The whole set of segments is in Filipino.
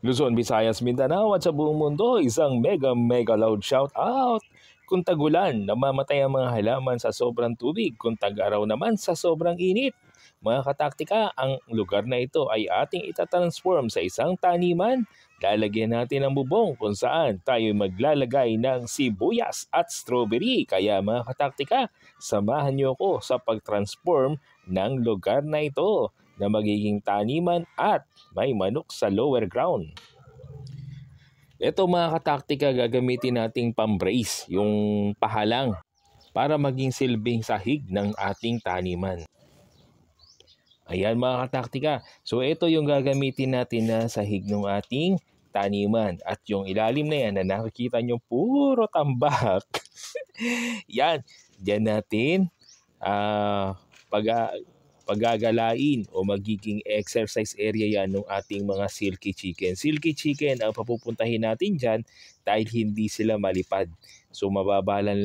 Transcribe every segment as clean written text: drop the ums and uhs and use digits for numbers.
Luzon, Visayas, Mindanao at sa buong mundo, isang mega loud shout out. Kung tagulan, namamatay ang mga halaman sa sobrang tubig. Kung tag-araw naman sa sobrang init. Mga kataktika, ang lugar na ito ay ating itatransform sa isang taniman. Lalagyan natin ang bubong kung saan tayo maglalagay ng sibuyas at strawberry. Kaya mga kataktika, samahan niyo ako sa pag-transform ng lugar na ito na magiging taniman at may manok sa lower ground. Ito mga kataktika, gagamitin nating pambrace, yung pahalang, para maging silbing sahig ng ating taniman. Ayan mga kataktika, so ito yung gagamitin natin na sahig ng ating taniman. At yung ilalim na yan na nakikita nyo puro tambak. Yan, dyan natin pagagalain o magiging exercise area yan ng ating mga silky chicken. Silky chicken ang papupuntahin natin dyan dahil hindi sila malipad. So mababa lang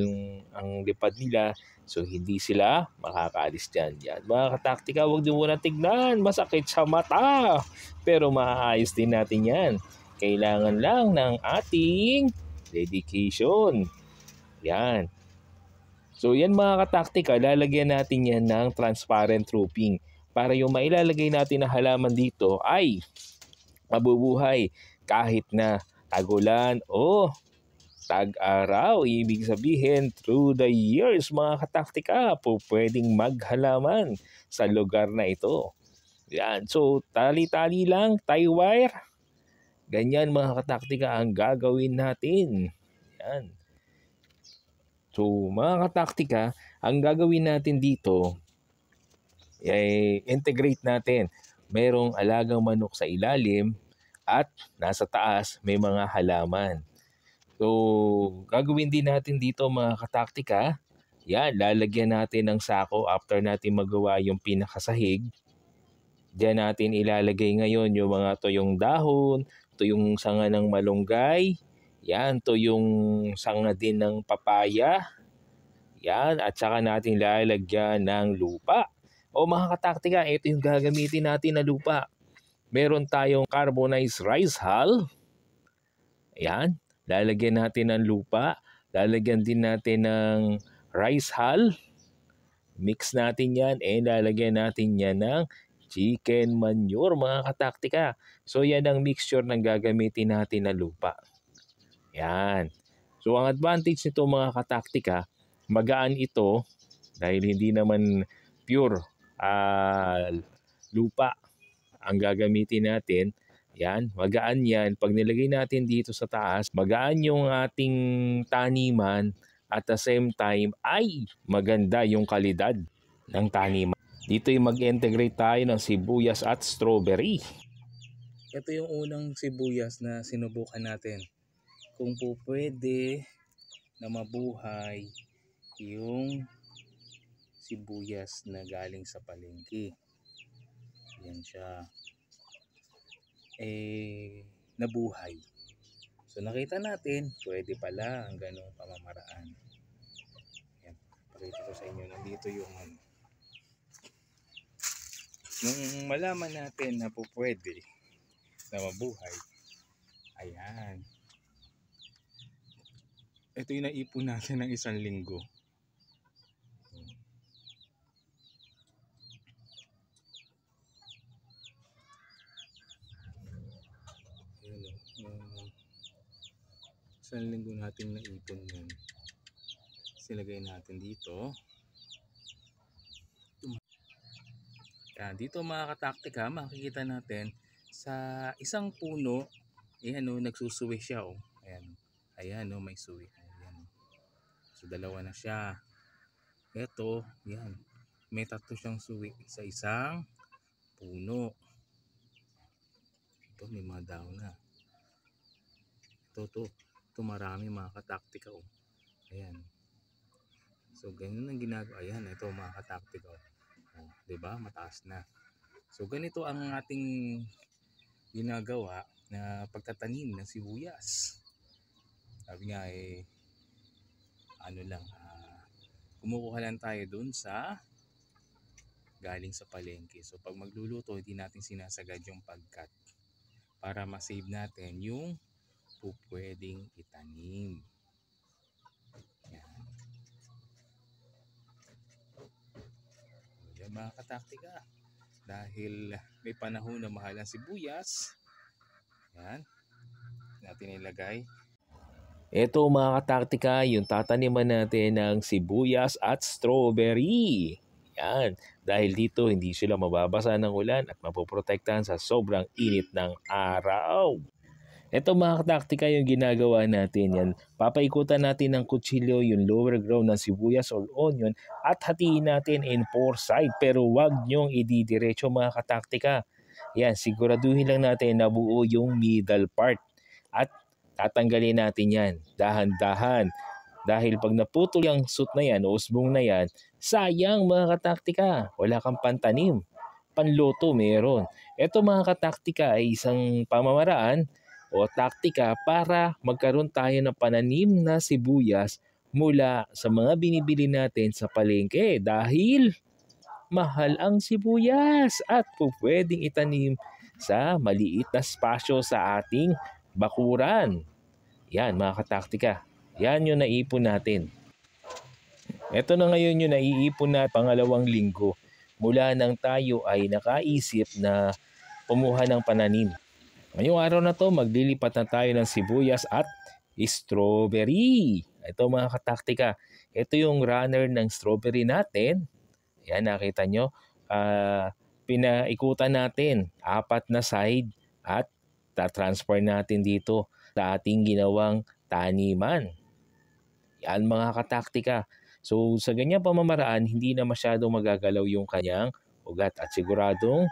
ang lipad nila, so hindi sila makakaalis dyan. Yan. Mga kataktika, huwag din muna tignan, masakit sa mata. Pero maaayos din natin yan. Kailangan lang ng ating dedication. Yan. So yan mga kataktika, lalagyan natin yan ng transparent roofing para yung mailalagay natin na halaman dito ay mabubuhay kahit na tagulan o tag-araw. Ibig sabihin, through the years mga kataktika, po pwedeng maghalaman sa lugar na ito. Yan. So tali-tali lang, tie wire. Ganyan mga kataktika ang gagawin natin. Yan. So mga kataktika, ang gagawin natin dito ay integrate natin. Merong alagang manok sa ilalim at nasa taas may mga halaman. So gagawin din natin dito mga kataktika, yan, lalagyan natin ng sako after natin magawa yung pinakasahig. Diyan natin ilalagay ngayon yung mga tuyong dahon, tuyong sanga ng malunggay, yan, tuyong sanga din ng papaya. Yan, at saka natin lalagyan ng lupa. O mga kataktika, ito yung gagamitin natin na lupa. Meron tayong carbonized rice hull. Yan, lalagyan natin ng lupa. Lalagyan din natin ng rice hull. Mix natin yan and lalagyan natin yan ng chicken manure mga kataktika. So yan ang mixture ng gagamitin natin na lupa. Yan. So ang advantage nito mga kataktika, magaan ito dahil hindi naman pure lupa ang gagamitin natin. Yan, magaan yan. Pag nilagay natin dito sa taas, magaan yung ating taniman at the same time ay maganda yung kalidad ng taniman. Dito yung mag-integrate tayo ng sibuyas at strawberry. Ito yung unang sibuyas na sinubukan natin. Kung po pwede na mabuhay yung sibuyas na galing sa palengke. Yan siya. Nabuhay. So nakita natin, pwede pala ang ganong pamamaraan. Yan. Pakita ko sa inyo, nandito yung nung malaman natin na po pwede na mabuhay. Ayan. Ito yung naipon natin ng 1 linggo. Isang linggo natin naipon yun. Silagay natin dito. Yan, dito mga kataktika, makikita natin sa isang puno, nagsusuwi siya. Oh. Ayan, ayan may suwi. Ayan. So dalawa na siya. Ito, yan, may 3 siyang suwi sa isang puno. Ito may mga daon na. Ito marami mga kataktika. Oh. Ayan. So ganyan ang ginagawa. Ayan, ito mga kataktika. Oh, 'di ba? Mataas na. So ganito ang ating ginagawa na pagtatanim ng sibuyas. Sabi nga kumukuha lang tayo dun sa galing sa palengke. So pag magluluto, hindi natin sinasagad yung pagkat. para ma-save natin yung pupwedeng itanim. Yan. Yan mga kataktika. Dahil may panahon na mahal ang sibuyas, yan, natin ilagay. Ito mga kataktika, yung tataniman natin ng sibuyas at strawberry. Yan. Dahil dito hindi sila mababasa ng ulan at mapoprotektahan sa sobrang init ng araw. Ito mga kataktika yung ginagawa natin yan. Papaikutan natin ng kutsilyo yung lower ground ng sibuyas or onion at hatiin natin in 4 sides. Pero wag nyong ididiretso mga kataktika. Yan, siguraduhin lang natin na buo yung middle part. At tatanggalin natin yan dahan-dahan. Dahil pag naputol yung shoot na yan o usbong na yan, sayang mga kataktika. Wala kang pantanim. Panluto meron. Ito mga kataktika ay isang pamamaraan o taktika para magkaroon tayo ng pananim na sibuyas mula sa mga binibili natin sa palengke dahil mahal ang sibuyas at pwedeng itanim sa maliit na spasyo sa ating bakuran. Yan mga kataktika, yan yung naipon natin. Ito na ngayon yung naiipon na pangalawang linggo mula nang tayo ay nakaisip na kumuha ng pananim. Ngayong araw na to, maglilipat na tayo ng sibuyas at strawberry. Ito mga kataktika, ito yung runner ng strawberry natin. Yan, nakita nyo. Pinaikutan natin 4 na side at ta-transfer natin dito sa ating ginawang taniman. Yan mga kataktika. So sa ganyan pamamaraan, hindi na masyadong magagalaw yung kanyang ugat at siguradong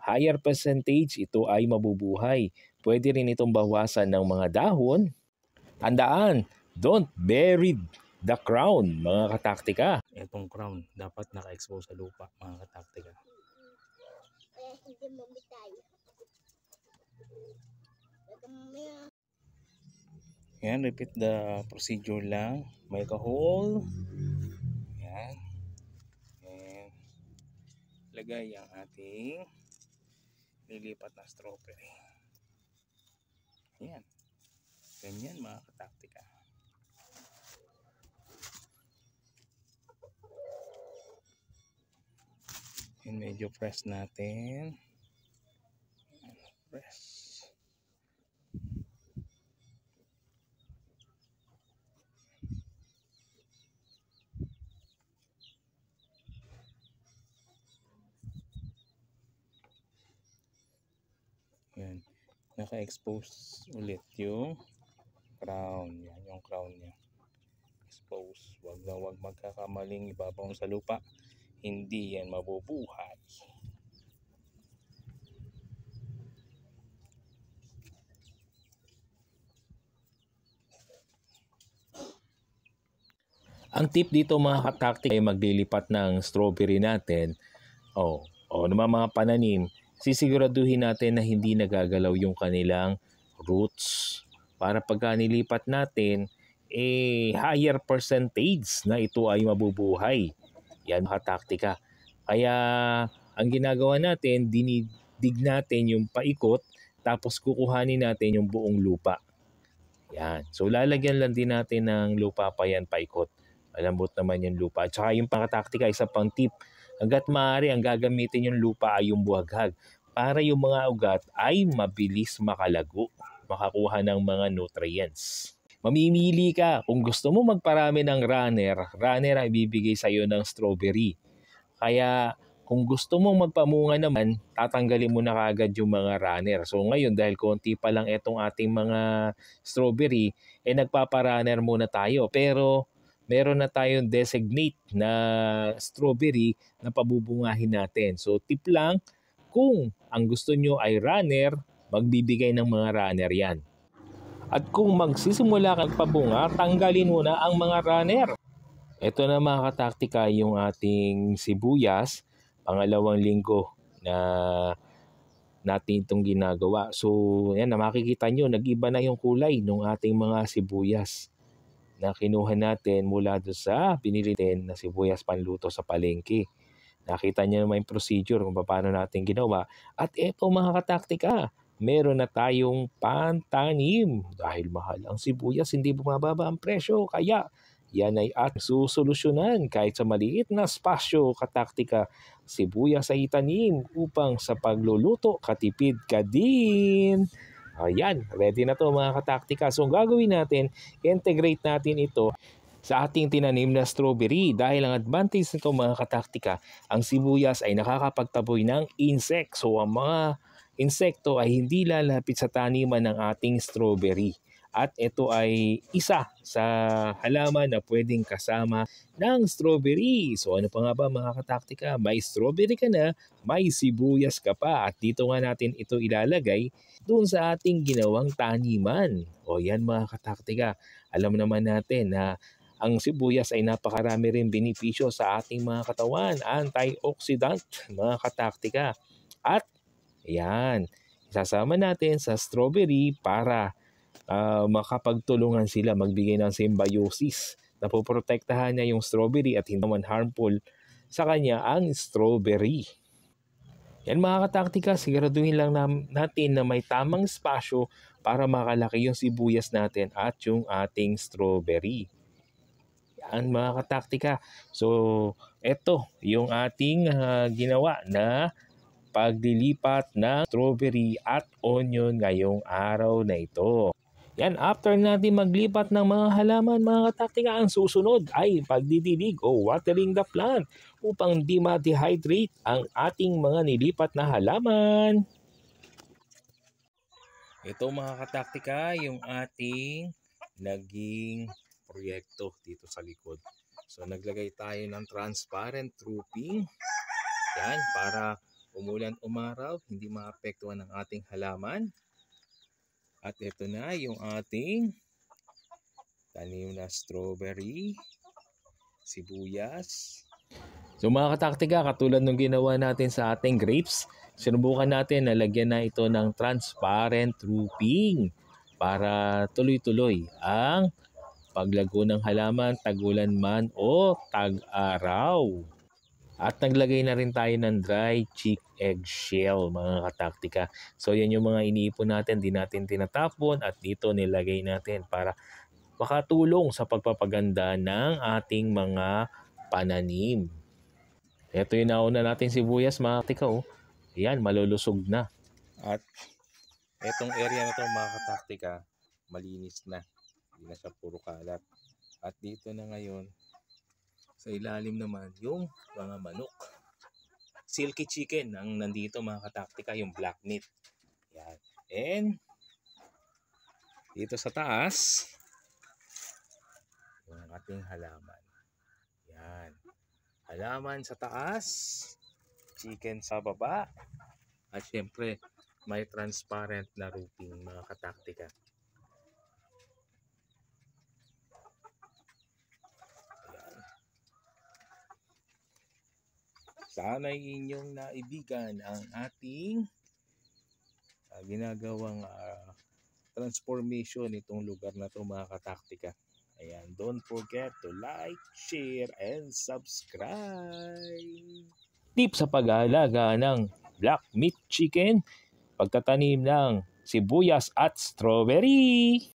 higher percentage ito ay mabubuhay. Pwede rin itong bawasan ng mga dahon. Tandaan, don't bury the crown, mga kataktika. Itong crown dapat naka-expose sa lupa, mga kataktika. Hindi mamitay. Yan, repeat the procedure lang. Make a hole. Yan. And lagay ang ating nilipat na strawberry. Yan. Ganyan mga kataktika. And medyo press natin. Press. Yan. Naka-expose ulit yung crown. Yan, yung crown niya. Expose. Wag magkakamaling ibabaw sa lupa. Hindi yan mabubuhay. Ang tip dito mga kataktik ay maglilipat ng strawberry natin o mga pananim, sisiguraduhin natin na hindi nagagalaw yung kanilang roots. Para pagka nilipat natin, higher percentage na ito ay mabubuhay. Yan mga taktika. Kaya ang ginagawa natin, dinidig natin yung paikot tapos kukuhanin natin yung buong lupa. Yan. So lalagyan lang din natin ng lupa pa yan paikot. Malambot naman yung lupa. At saka yung pangkataktika, isa pang tip. Hanggat maaari, ang gagamitin yung lupa ay yung buhaghag. Para yung mga ugat ay mabilis makalago. Makakuha ng mga nutrients. Mamimili ka. Kung gusto mo magparami ng runner ang ibibigay sa iyo ng strawberry. Kaya kung gusto mong magpamunga naman, tatanggalin mo na kagad yung mga runner. So ngayon, dahil konti pa lang itong ating mga strawberry, nagpaparunner muna tayo. Pero meron na tayong designate na strawberry na pabubungahin natin. So tip lang, kung ang gusto nyo ay runner, magbibigay ng mga runner yan. At kung magsisimula kang pabunga, tanggalin mo na ang mga runner. Ito na mga kataktika yung ating sibuyas, pangalawang linggo na natin itong ginagawa. So yan, na makikita nyo, nag-iba na yung kulay ng ating mga sibuyas na kinuha natin mula doon sa binili natin na sibuyas panluto sa palengke. Nakita niyo naman yung procedure kung paano natin ginawa. At eto mga kataktika, meron na tayong pantanim. Dahil mahal ang sibuyas, hindi bumababa ang presyo. Kaya yan ay at susolusyonan kahit sa maliit na espasyo, kataktika. Sibuyas ay itanim upang sa pagluluto katipid ka din. Ayan, ready na to mga kataktika. So ang gagawin natin, integrate natin ito sa ating tinanim na strawberry. Dahil ang advantage nito mga kataktika, ang sibuyas ay nakakapagtaboy ng insect. So ang mga insekto ay hindi lalapit sa taniman ng ating strawberry. At ito ay isa sa halaman na pwedeng kasama ng strawberry. So ano pa nga ba mga kataktika? May strawberry ka na, may sibuyas ka pa. At dito nga natin ito ilalagay doon sa ating ginawang taniman. O yan mga kataktika, alam naman natin na ang sibuyas ay napakarami rin benepisyo sa ating mga katawan. Antioxidant mga kataktika. At yan, isasama natin sa strawberry para makapagtulungan sila magbigay ng symbiosis. Napoprotektahan niya yung strawberry at hindi naman harmful sa kanya ang strawberry. Yan mga kataktika, siguraduhin lang natin na may tamang espasyo para makalaki yung sibuyas natin at yung ating strawberry. Yan mga kataktika. So, eto yung ating ginawa na paglilipat ng strawberry at onion ngayong araw na ito. Yan, after natin maglipat ng mga halaman mga kataktika, ang susunod ay pagdidilig o watering the plant upang di ma-dehydrate ang ating mga nilipat na halaman. Ito mga kataktika, yung ating naging proyekto dito sa likod. So naglagay tayo ng transparent roofing. Yan, para umulan umaraw, hindi maapektuhan ng ating halaman. At ito na yung ating tanim na strawberry, sibuyas. So mga kataktika, katulad ng ginawa natin sa ating grapes, sinubukan natin na lagyan na ito ng transparent roofing para tuloy-tuloy ang paglago ng halaman, tagulan man o tag-araw. At naglagay na rin tayo ng dry chick eggshell mga kataktika. So yan yung mga iniipon natin, di natin tinatapon at dito nilagay natin para makatulong sa pagpapaganda ng ating mga pananim. Ito yung nauna natin sibuyas mga kataktika. Ayan, malulusog na. At etong area na to mga kataktika, malinis na. Hindi na siya puro kalat. At dito na ngayon, sa ilalim naman yung mga manok. Silky chicken ang nandito mga kataktika, yung black meat. Yan. And dito sa taas, yung ating halaman. Yan. Halaman sa taas, chicken sa baba. At syempre, may transparent na roofing mga kataktika. Sana'y inyong naibigan ang ating ginagawang transformation itong lugar na to mga kataktika. Ayan, don't forget to like, share, and subscribe. Tip sa pag-aalaga ng black meat chicken, pagtatanim ng sibuyas at strawberry.